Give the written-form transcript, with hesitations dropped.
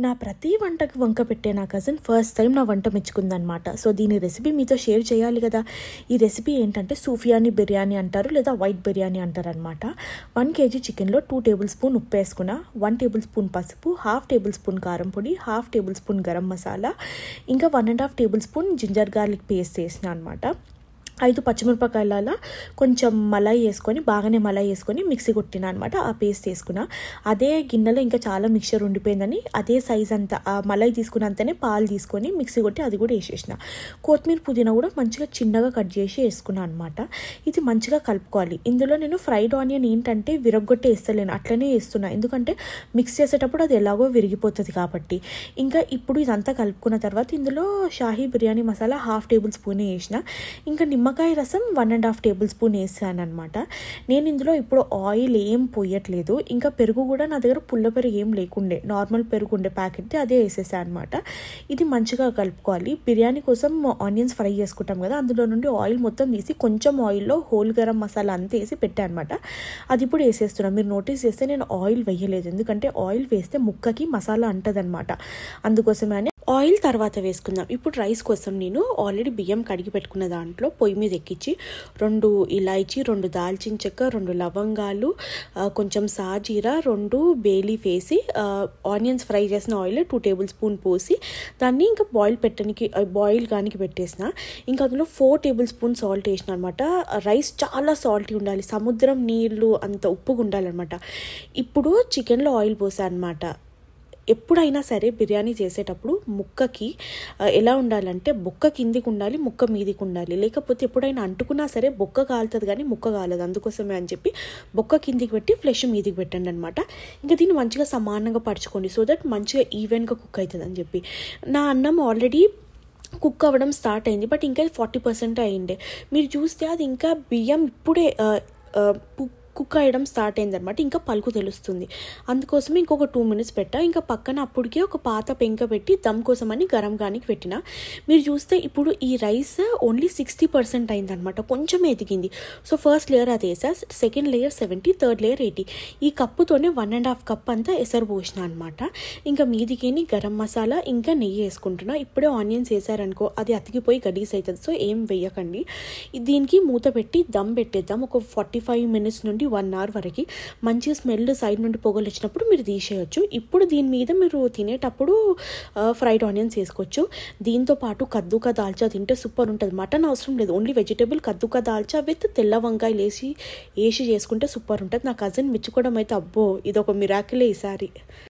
నా ప్రతి వంటకు వంక పెట్టే నా కజిన్ ఫస్ట్ టైం నా వంట మెచ్చుకుందనమాట. సో దీని రెసిపీ మీతో షేర్ చేయాలి కదా. ఈ రెసిపీ ఏంటంటే సూఫియానీ బిర్యానీ అంటారు, లేదా వైట్ బిర్యానీ అంటారు అనమాట. 1 kg చికెన్లో 2 టేబుల్ స్పూన్ ఉప్పు వేసుకున్నా, 1 టేబుల్ స్పూన్ పసుపు, 1/2 టేబుల్ స్పూన్ కారం పొడి, 1/2 టేబుల్ స్పూన్ గరం మసాలా, ఇంకా 1.5 table spoon ginger garlic paste వేసిన అనమాట. 5 పచ్చిమిరపకాయల కొంచెం మలాయి వేసుకొని, బాగానే మలాయి వేసుకొని మిక్సీ కొట్టిన అనమాట. ఆ పేస్ట్ వేసుకున్నా. అదే గిన్నెలో ఇంకా చాలా మిక్చర్ ఉండిపోయిందని అదే సైజ్ అంతా ఆ మలాయి తీసుకున్నంతనే పాలు తీసుకొని మిక్సీ కొట్టి అది కూడా వేసేసిన. కొత్తిమీర పుదీనా కూడా మంచిగా చిన్నగా కట్ చేసి వేసుకున్నాను అనమాట. ఇది మంచిగా కలుపుకోవాలి. ఇందులో నేను ఫ్రైడ్ ఆనియన్ ఏంటంటే విరగొట్టి వేస్తలేను, అట్లనే వేస్తున్నా. ఎందుకంటే మిక్స్ చేసేటప్పుడు అది ఎలాగో విరిగిపోతుంది కాబట్టి. ఇంకా ఇప్పుడు ఇదంతా కలుపుకున్న తర్వాత ఇందులో షాహీ బిర్యానీ మసాలా 1/2 టేబుల్ స్పూన్ వేసిన. ఇంకా నిమ్మకాయ రసం 1.5 టేబుల్ స్పూన్ వేసాను అనమాట. నేను ఇందులో ఇప్పుడు ఆయిల్ ఏం పోయట్లేదు. ఇంకా పెరుగు కూడా నా దగ్గర పుల్ల పెరుగు ఏం లేకుండే, నార్మల్ పెరుగు ఉండే ప్యాకెట్ అదే వేసేసాను అనమాట. ఇది మంచిగా కలుపుకోవాలి. బిర్యానీ కోసం ఆనియన్స్ ఫ్రై చేసుకుంటాం కదా, అందులో నుండి ఆయిల్ మొత్తం తీసి కొంచెం ఆయిల్లో హోల్ గరం మసాలా అంతా వేసి పెట్టాను అనమాట. అది ఇప్పుడు వేసేస్తున్నాను. మీరు నోటీస్ చేస్తే నేను ఆయిల్ వేయలేదు, ఎందుకంటే ఆయిల్ వేస్తే ముక్కకి మసాలా అంటదనమాట. అందుకోసమే ఆయిల్ తర్వాత వేసుకుందాం. ఇప్పుడు రైస్ కోసం నేను ఆల్రెడీ బియ్యం కడిగి పెట్టుకున్న దాంట్లో పొయ్యి మీద ఎక్కించి 2 ఇలాచీ, 2 దాల్చిన చెక్క, 2 లవంగాలు, కొంచెం సాజీరా, 2 బే లీఫ్ వేసి ఆనియన్స్ ఫ్రై చేసిన ఆయిల్ 2 టేబుల్ స్పూన్ పోసి దాన్ని ఇంకా బాయిల్ గానికి పెట్టేసిన. ఇంకా అందులో 4 టేబుల్ స్పూన్ సాల్ట్ వేసిన అనమాట. రైస్ చాలా సాల్టీ ఉండాలి, సముద్రం నీళ్ళు అంత ఉప్పుగా ఉండాలన్నమాట. ఇప్పుడు చికెన్లో ఆయిల్ పోసా అనమాట. ఎప్పుడైనా సరే బిర్యానీ చేసేటప్పుడు ముక్కకి ఎలా ఉండాలంటే బొక్క కిందికి ఉండాలి, ముక్క మీదికి ఉండాలి. లేకపోతే ఎప్పుడైనా అంటుకున్నా సరే బొక్క కాలుతుంది కానీ ముక్క కాలదు. అందుకోసమే అని చెప్పి బొక్క కిందికి పెట్టి ఫ్లెష్ మీదికి పెట్టండి అనమాట. ఇంకా దీన్ని మంచిగా సమానంగా పరచుకోండి, సో దట్ మంచిగా ఈవెన్గా కుక్ అవుతుంది అని చెప్పి. నా అన్నం ఆల్రెడీ కుక్ అవ్వడం స్టార్ట్ అయింది, బట్ ఇంకా 40% అయిండే. మీరు చూస్తే అది ఇంకా బియ్యం ఇప్పుడే కుక్ అయ్యడం స్టార్ట్ అయిందనమాట. ఇంకా పలుకు తెలుస్తుంది. అందుకోసమే ఇంకొక 2 minutes పెట్టా. ఇంకా పక్కన అప్పటికే ఒక పాత పెంక పెట్టి దమ్ కోసం అని గరం గానికి పెట్టిన. మీరు చూస్తే ఇప్పుడు ఈ రైస్ ఓన్లీ 60% అయిందనమాట, కొంచెం ఎదిగింది. సో ఫస్ట్ లేయర్ అది వేసా, సెకండ్ లేయర్ 70, థర్డ్ లేయర్ 80. ఈ కప్పుతోనే 1.5 కప్ అంతా ఎసరు పోసిన అనమాట. ఇంకా మీదికి గరం మసాలా ఇంకా నెయ్యి వేసుకుంటున్నా. ఇప్పుడే ఆనియన్స్ వేసారనుకో అది అతికిపోయి గలీజ్ అవుతుంది, సో ఏం వేయకండి. దీనికి మూత పెట్టి దమ్ పెట్టేద్దాం. ఒక 45 minutes నుండి 1 hour వరకు. మంచి స్మెల్ సైడ్ నుండి పొగలు వచ్చినప్పుడు మీరు తీసేయచ్చు. ఇప్పుడు దీని మీద మీరు తినేటప్పుడు ఫ్రైడ్ ఆనియన్స్ వేసుకోవచ్చు. దీంతో పాటు కద్దుకా దాల్చా తింటే సూపర్ ఉంటుంది. మటన్ అవసరం లేదు, ఓన్లీ వెజిటేబుల్ కద్దుకా దాల్చా విత్ తెల్ల వంకాయలు వేసి చేసుకుంటే సూపర్ ఉంటుంది. నా కజిన్ మెచ్చుకోవడం అయితే అబ్బో ఇదొక మిరాకిలే ఈసారి.